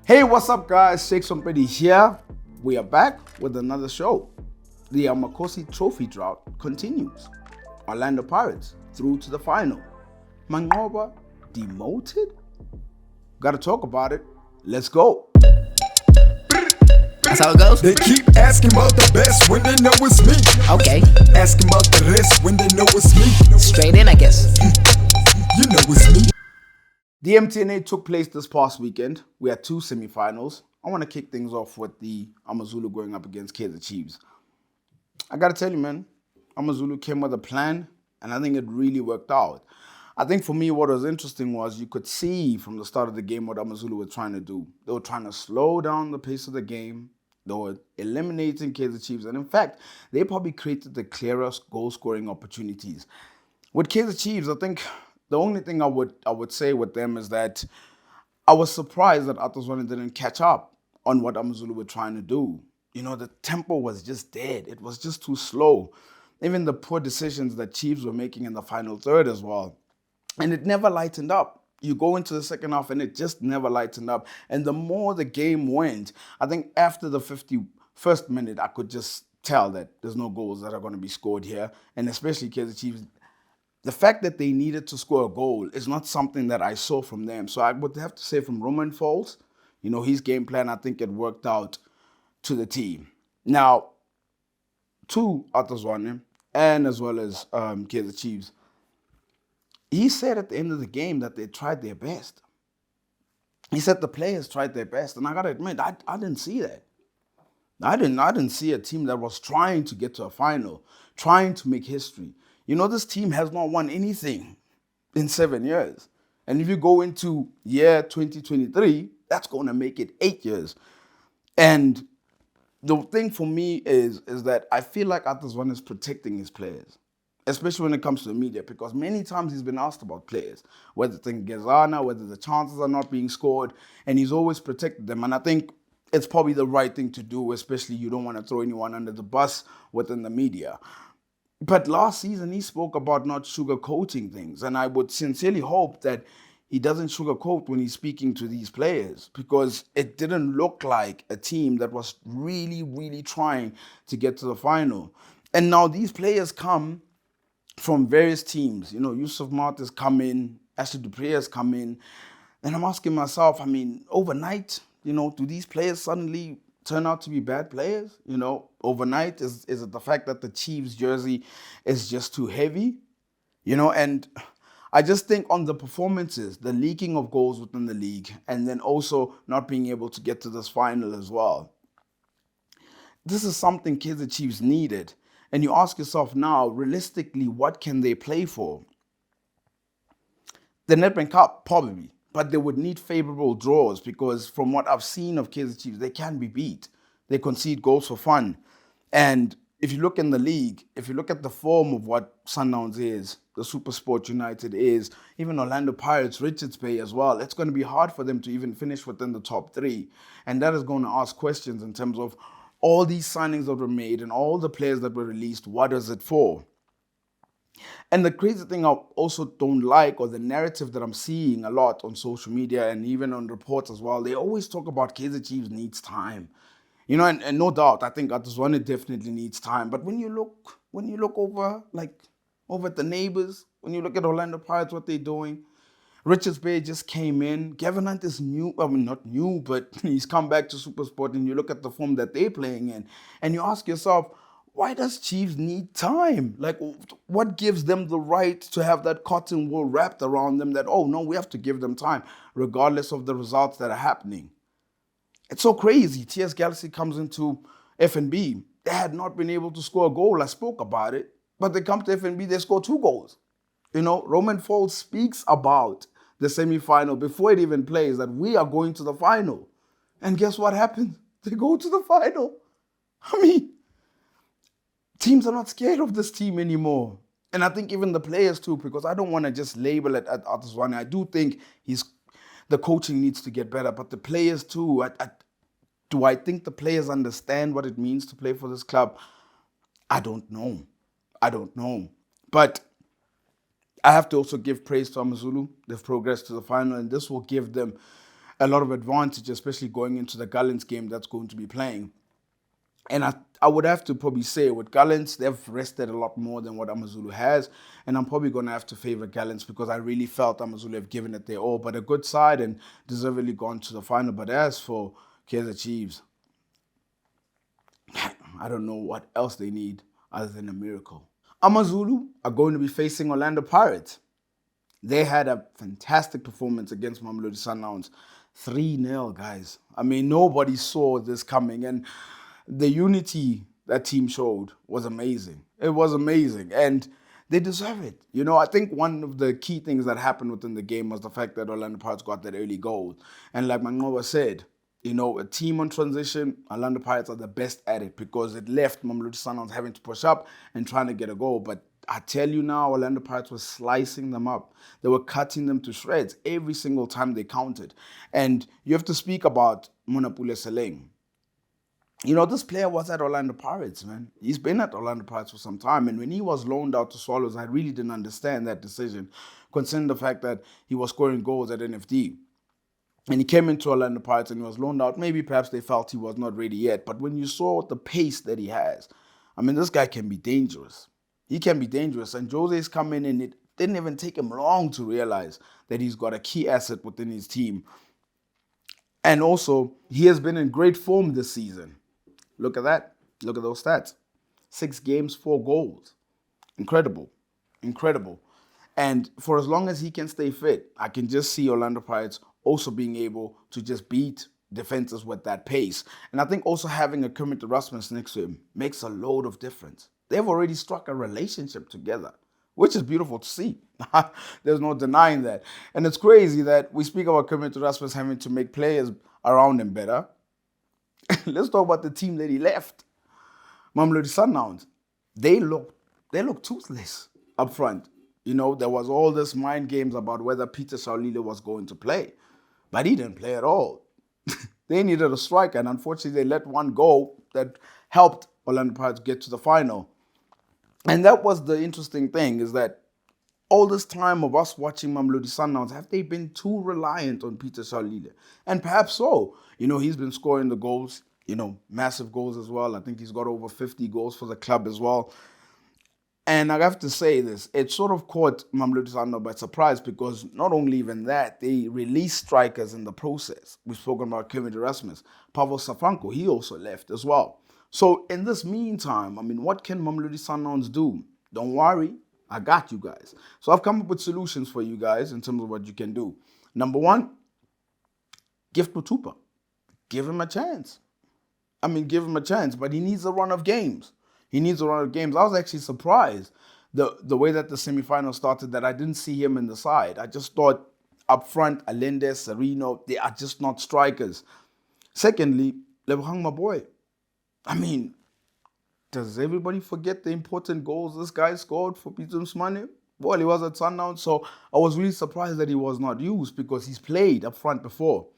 Hey, what's up, guys? Rampedi here. We are back with another show. The Amakhosi trophy drought continues. Orlando Pirates through to the final. Manqoba demoted? Gotta talk about it. Let's go. That's how it goes? They keep asking about the best when they know it's me. Okay. Asking about the rest when they know it's me. Straight in, I guess. You know it's me. The MTNA took place this past weekend. We had two semifinals. I want to kick things off with the Amazulu going up against Kaizer Chiefs. I got to tell you, man, Amazulu came with a plan, and I think it really worked out. I think for me, what was interesting was you could see from the start of the game what Amazulu were trying to do. They were trying to slow down the pace of the game. They were eliminating Kaizer Chiefs. And in fact, they probably created the clearest goal-scoring opportunities. With Kaizer Chiefs, I think the only thing I would say with them is that I was surprised that Atazwane didn't catch up on what Amazulu were trying to do. You know, the tempo was just dead. It was just too slow. Even the poor decisions that Chiefs were making in the final third as well. And it never lightened up. You go into the second half and it just never lightened up. And the more the game went, I think after the 51st minute, I could just tell that there's no goals that are going to be scored here. And especially Kaizer Chiefs, the fact that they needed to score a goal is not something that I saw from them. So I would have to say from Roman Falls, you know, his game plan, I think it worked out to the team. Now, to Atazwane and as well as Kaizer Chiefs, he said at the end of the game that they tried their best. He said the players tried their best. And I got to admit, I didn't see that. I didn't see a team that was trying to get to a final, trying to make history. You know, this team has not won anything in 7 years. And if you go into year 2023, that's going to make it 8 years. And the thing for me is that I feel like Atazwane is protecting his players, especially when it comes to the media, because many times he's been asked about players, whether it's in Gezana, whether the chances are not being scored, and he's always protected them. And I think it's probably the right thing to do, especially you don't want to throw anyone under the bus within the media. But last season, he spoke about not sugarcoating things. And I would sincerely hope that he doesn't sugarcoat when he's speaking to these players, because it didn't look like a team that was really, really trying to get to the final. And now these players come from various teams. You know, Yusuf Mart has come in, Ashley Dupree has come in. And I'm asking myself, I mean, overnight, you know, do these players suddenly turn out to be bad players? You know, overnight, is it the fact that the Chiefs jersey is just too heavy? You know, and I just think on the performances, the leaking of goals within the league, and then also not being able to get to this final as well. This is something Kaizer Chiefs needed. And you ask yourself now, realistically, what can they play for? The Nedbank Cup, probably. But they would need favorable draws, because from what I've seen of Kaizer Chiefs, they can be beat. They concede goals for fun. And if you look in the league, if you look at the form of what Sundowns is, the SuperSport United is, even Orlando Pirates, Richards Bay as well, it's going to be hard for them to even finish within the top three. And that is going to ask questions in terms of all these signings that were made and all the players that were released, what is it for? And the crazy thing I also don't like, or the narrative that I'm seeing a lot on social media and even on reports as well, they always talk about Kaizer Chiefs needs time. You know, and no doubt, I think Atazwane definitely needs time. But when you look over at the neighbors, when you look at Orlando Pirates, what they're doing, Richards Bay just came in. Gavin Hunt is new. I mean, not new, but he's come back to SuperSport, and you look at the form that they're playing in, and you ask yourself, why does Chiefs need time? Like, what gives them the right to have that cotton wool wrapped around them that, oh, no, we have to give them time, regardless of the results that are happening? It's so crazy. TS Galaxy comes into FNB. They had not been able to score a goal. I spoke about it. But they come to FNB, they score 2 goals. You know, Roman Falls speaks about the semi-final before it even plays, that we are going to the final. And guess what happens? They go to the final. I mean, teams are not scared of this team anymore. And I think even the players too, because I don't want to just label it at Atazwane. I do think the coaching needs to get better, but the players too, do I think the players understand what it means to play for this club? I don't know. But I have to also give praise to Amazulu. They've progressed to the final, and this will give them a lot of advantage, especially going into the Gallants game that's going to be playing. And I would have to probably say with Gallants, they've rested a lot more than what AmaZulu has. And I'm probably going to have to favor Gallants because I really felt AmaZulu have given it their all. But a good side and deservedly gone to the final. But as for Kaizer Chiefs, I don't know what else they need other than a miracle. AmaZulu are going to be facing Orlando Pirates. They had a fantastic performance against Mamelodi Sundowns. 3-0, guys. I mean, nobody saw this coming. And the unity that team showed was amazing. It was amazing. And they deserve it. You know, I think one of the key things that happened within the game was the fact that Orlando Pirates got that early goal. And like Manqoba said, you know, a team on transition, Orlando Pirates are the best at it because it left Mamelodi Sundowns having to push up and trying to get a goal. But I tell you now, Orlando Pirates was slicing them up. They were cutting them to shreds every single time they counted. And you have to speak about Monapule Seleng. You know, this player was at Orlando Pirates, man. He's been at Orlando Pirates for some time. And when he was loaned out to Swallows, I really didn't understand that decision, considering the fact that he was scoring goals at NFD. And he came into Orlando Pirates and he was loaned out. Maybe perhaps they felt he was not ready yet. But when you saw the pace that he has, I mean, this guy can be dangerous. He can be dangerous. And Jose's come in and it didn't even take him long to realize that he's got a key asset within his team. And also, he has been in great form this season. Look at that. Look at those stats. 6 games, 4 goals. Incredible. Incredible. And for as long as he can stay fit, I can just see Orlando Pirates also being able to just beat defenses with that pace. And I think also having a Kermit Erasmus next to him makes a load of difference. They've already struck a relationship together, which is beautiful to see. There's no denying that. And it's crazy that we speak about Kermit Erasmus having to make players around him better. Let's talk about the team that he left. Mamelodi Sundowns. They look toothless up front. You know, there was all this mind games about whether Peter Shaulile was going to play. But he didn't play at all. They needed a striker, and unfortunately they let one go that helped Orlando Pirates get to the final. And that was the interesting thing, is that all this time of us watching Mamelodi Sundowns, have they been too reliant on Peter Shaulile? And perhaps so. You know, he's been scoring the goals, you know, massive goals as well. I think he's got over 50 goals for the club as well. And I have to say this, it sort of caught Mamelodi Sundowns by surprise because not only even that, they released strikers in the process. We've spoken about Kermit Erasmus. Pavel Safanko, he also left as well. So in this meantime, I mean, what can Mamelodi Sundowns do? Don't worry, I got you guys. So I've come up with solutions for you guys in terms of what you can do. Number 1, Gift Mutupa. Give him a chance. I mean, give him a chance, but he needs a run of games. He needs a run of games. I was actually surprised the way that the semifinal started, that I didn't see him in the side. I just thought up front, Allende, Sereno, they are just not strikers. Secondly, Lebogang, my boy. I mean, does everybody forget the important goals this guy scored for Peter Msmane? Well, he was at Sundowns, so I was really surprised that he was not used because he's played up front before.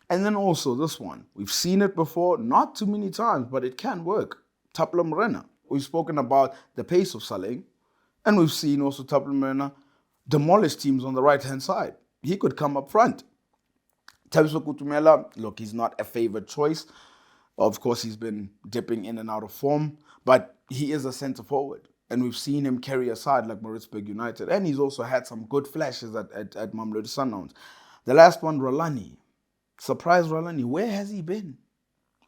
And then also this one. We've seen it before, not too many times, but it can work. Tapla Morena. We've spoken about the pace of Saleng, and we've seen also Tapla Morena demolish teams on the right-hand side. He could come up front. Thabiso Kutumela, look, he's not a favored choice. Of course, he's been dipping in and out of form, but he is a centre forward. And we've seen him carry a side like Maritzburg United. And he's also had some good flashes at Mamelodi Sundowns. The last one, Rulani. Surprise Rulani. Where has he been?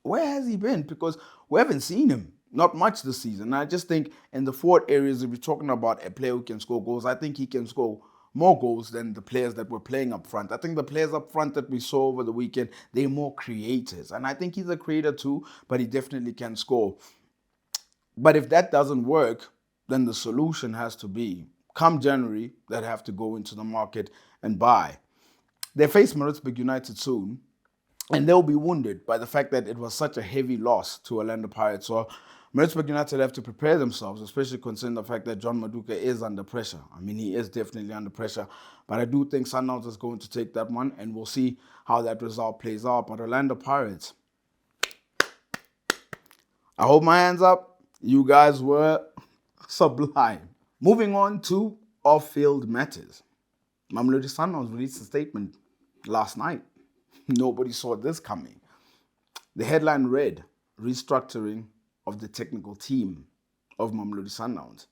Where has he been? Because we haven't seen him. Not much this season. And I just think in the forward areas, if you're talking about a player who can score goals, I think he can score more goals than the players that were playing up front. I think the players up front that we saw over the weekend, they're more creators. And I think he's a creator too, but he definitely can score. But if that doesn't work, then the solution has to be, come January, they'd have to go into the market and buy. They face Maritzburg United soon, and they'll be wounded by the fact that it was such a heavy loss to Orlando Pirates. So Maritzburg United have to prepare themselves, especially considering the fact that John Maduka is under pressure. I mean, he is definitely under pressure. But I do think Sundowns is going to take that one, and we'll see how that result plays out. But Orlando Pirates, I hold my hands up. You guys were sublime. Moving on to off-field matters. Mamelodi Sundowns released a statement last night. Nobody saw this coming. The headline read, Restructuring of the Technical Team of Mamelodi Sundowns.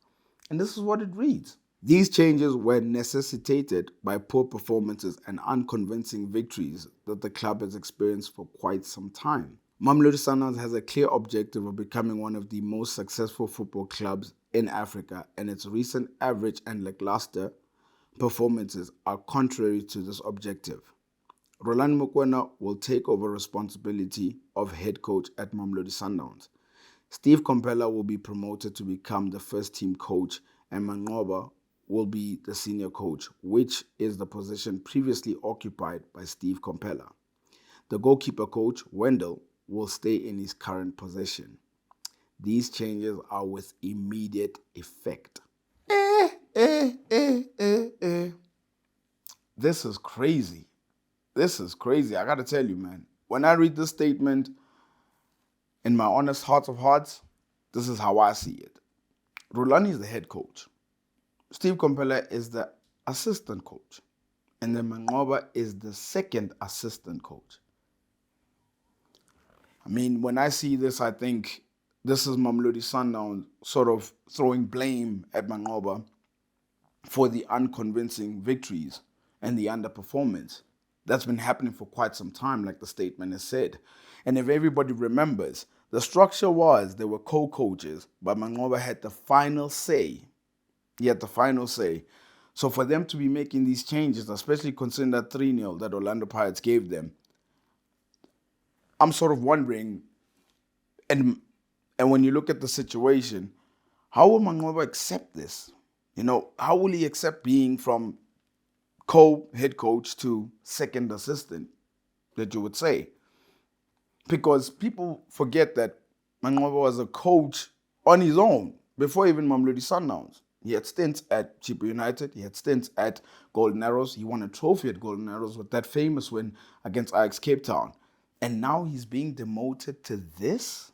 And this is what it reads. These changes were necessitated by poor performances and unconvincing victories that the club has experienced for quite some time. Mamelodi Sundowns has a clear objective of becoming one of the most successful football clubs in Africa, and its recent average and lackluster performances are contrary to this objective. Rulani will take over responsibility of head coach at Mamelodi Sundowns. Steve Komphela will be promoted to become the first team coach, and Manqoba will be the senior coach, which is the position previously occupied by Steve Komphela. The goalkeeper coach, Wendell, will stay in his current position. These changes are with immediate effect. This is crazy. This is crazy. I gotta tell you, man. When I read this statement, in my honest heart of hearts, this is how I see it. Rulani is the head coach. Steve Komphela is the assistant coach. And then Manqoba is the second assistant coach. I mean, when I see this, I think this is Mamelodi Sundowns sort of throwing blame at Manqoba for the unconvincing victories and the underperformance. That's been happening for quite some time, like the statement has said. And if everybody remembers, the structure was there were co-coaches, but Manqoba had the final say. He had the final say. So for them to be making these changes, especially considering that 3-0 that Orlando Pirates gave them, I'm sort of wondering, and when you look at the situation, how will Manqoba accept this? You know, how will he accept being from co-head coach to second assistant, that you would say? Because people forget that Manqoba was a coach on his own before even Mamelodi Sundowns. He had stints at Chippa United. He had stints at Golden Arrows. He won a trophy at Golden Arrows with that famous win against Ajax Cape Town. And now he's being demoted to this?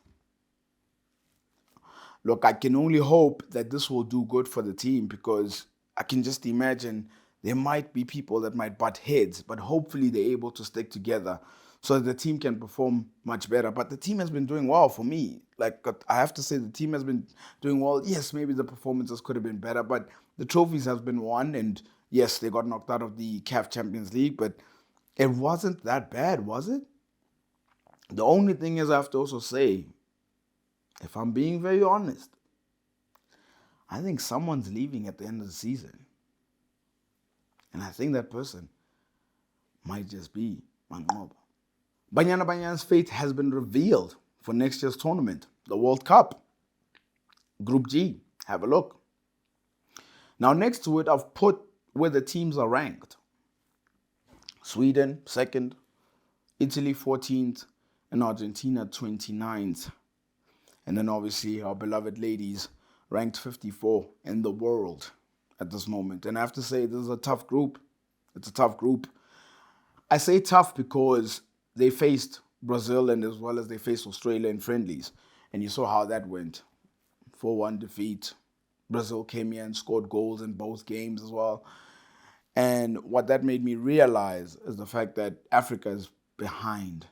Look, I can only hope that this will do good for the team, because I can just imagine there might be people that might butt heads, but hopefully they're able to stick together so that the team can perform much better. But the team has been doing well for me. Like, I have to say, the team has been doing well. Yes, maybe the performances could have been better, but the trophies have been won. And yes, they got knocked out of the CAF Champions League, but it wasn't that bad, was it? The only thing is, I have to also say, if I'm being very honest, I think someone's leaving at the end of the season. And I think that person might just be Manqoba. Banyana Banyana's fate has been revealed for next year's tournament, the World Cup. Group G, have a look. Now next to it, I've put where the teams are ranked. Sweden, 2nd. Italy, 14th. And Argentina, 29th. And then obviously our beloved ladies, ranked 54 in the world at this moment. And I have to say, this is a tough group. It's a tough group. I say tough because they faced Brazil, and as well as they faced Australia in friendlies. And you saw how that went. 4-1 defeat. Brazil came here and scored goals in both games as well. And what that made me realize is the fact that Africa is behind.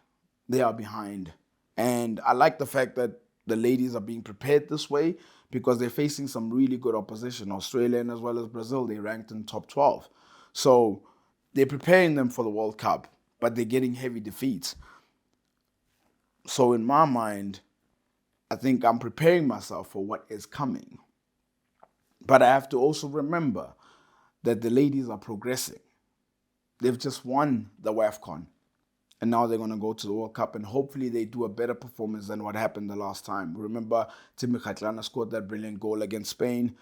They are behind. And I like the fact that the ladies are being prepared this way, because they're facing some really good opposition. Australia and as well as Brazil, they ranked in top 12. So they're preparing them for the World Cup, but they're getting heavy defeats. So in my mind, I think I'm preparing myself for what is coming. But I have to also remember that the ladies are progressing. They've just won the WAFCON. And now they're going to go to the World Cup, and hopefully they do a better performance than what happened the last time. Remember, Timmy Kgatlana scored that brilliant goal against Spain.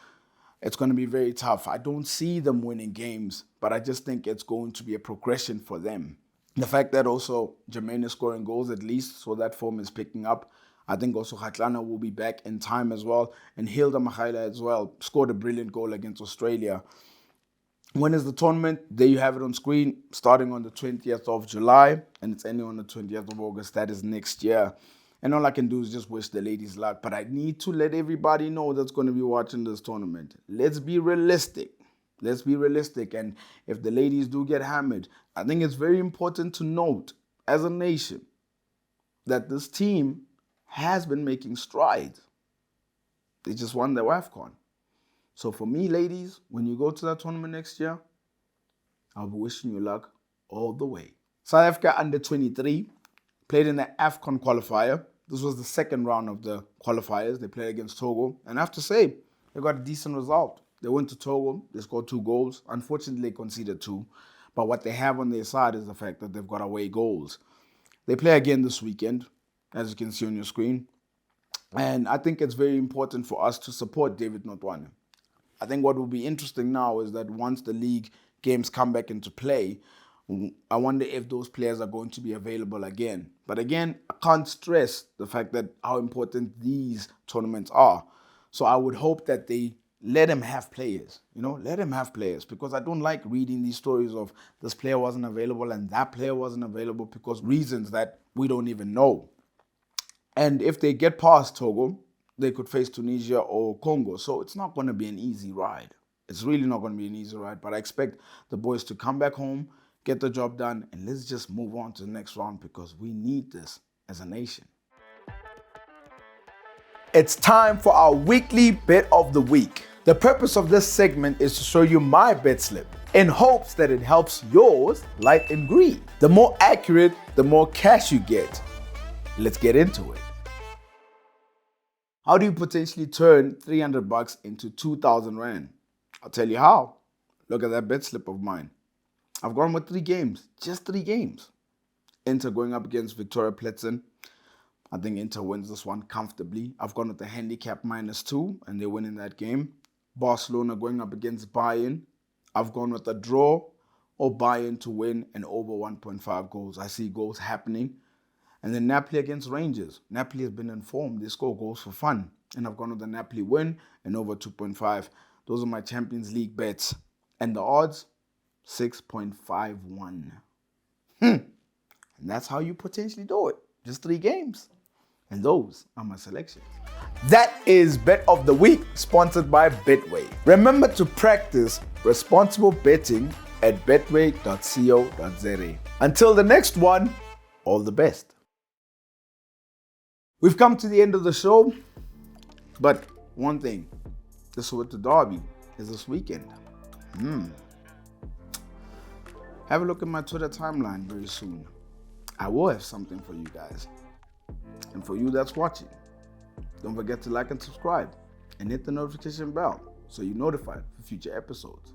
It's going to be very tough. I don't see them winning games, but I just think it's going to be a progression for them. The fact that also Jermaine is scoring goals at least, so that form is picking up. I think also Kgatlana will be back in time as well. And Hilda Mahaila as well scored a brilliant goal against Australia. When is the tournament? There you have it on screen, starting on the 20th of July, and it's ending on the 20th of August. That is next year. And all I can do is just wish the ladies luck. But I need to let everybody know that's going to be watching this tournament. Let's be realistic. Let's be realistic. And if the ladies do get hammered, I think it's very important to note as a nation that this team has been making strides. They just won their AFCON. So for me, ladies, when you go to that tournament next year, I'll be wishing you luck all the way. South Africa under 23 played in the AFCON qualifier. This was the second round of the qualifiers. They played against Togo. And I have to say, they got a decent result. They went to Togo. They scored 2 goals. Unfortunately, they conceded 2. But what they have on their side is the fact that they've got away goals. They play again this weekend, as you can see on your screen. And I think it's very important for us to support David Notwane. I think what will be interesting now is that once the league games come back into play, I wonder if those players are going to be available again. But again, I can't stress the fact that how important these tournaments are. So I would hope that they let him have players, let him have players, because I don't like reading these stories of this player wasn't available and that player wasn't available because reasons that we don't even know. And if they get past Togo, they could face Tunisia or Congo. So it's not going to be an easy ride. It's really not going to be an easy ride, but I expect the boys to come back home, get the job done, and let's just move on to the next round because we need this as a nation. It's time for our weekly bet of the week. The purpose of this segment is to show you my bet slip in hopes that it helps yours light and green. The more accurate, the more cash you get. Let's get into it. How do you potentially turn 300 bucks into 2,000 Rand? I'll tell you how. Look at that bet slip of mine. I've gone with 3 games, just 3 games. Inter going up against Victoria Pletzen. I think Inter wins this one comfortably. I've gone with the handicap -2, and they win in that game. Barcelona going up against Bayern. I've gone with a draw or Bayern to win and over 1.5 goals. I see goals happening. And then Napoli against Rangers. Napoli has been informed. They score goals for fun. And I've gone with the Napoli win and over 2.5. Those are my Champions League bets. And the odds, 6.51. And that's how you potentially do it. Just 3 games. And those are my selections. That is Bet of the Week, sponsored by Betway. Remember to practice responsible betting at betway.co.za. Until the next one, all the best. We've come to the end of the show, but one thing, the Soweto Derby is this weekend. Have a look at my Twitter timeline very soon. I will have something for you guys. And for you that's watching, don't forget to like and subscribe and hit the notification bell so you're notified for future episodes.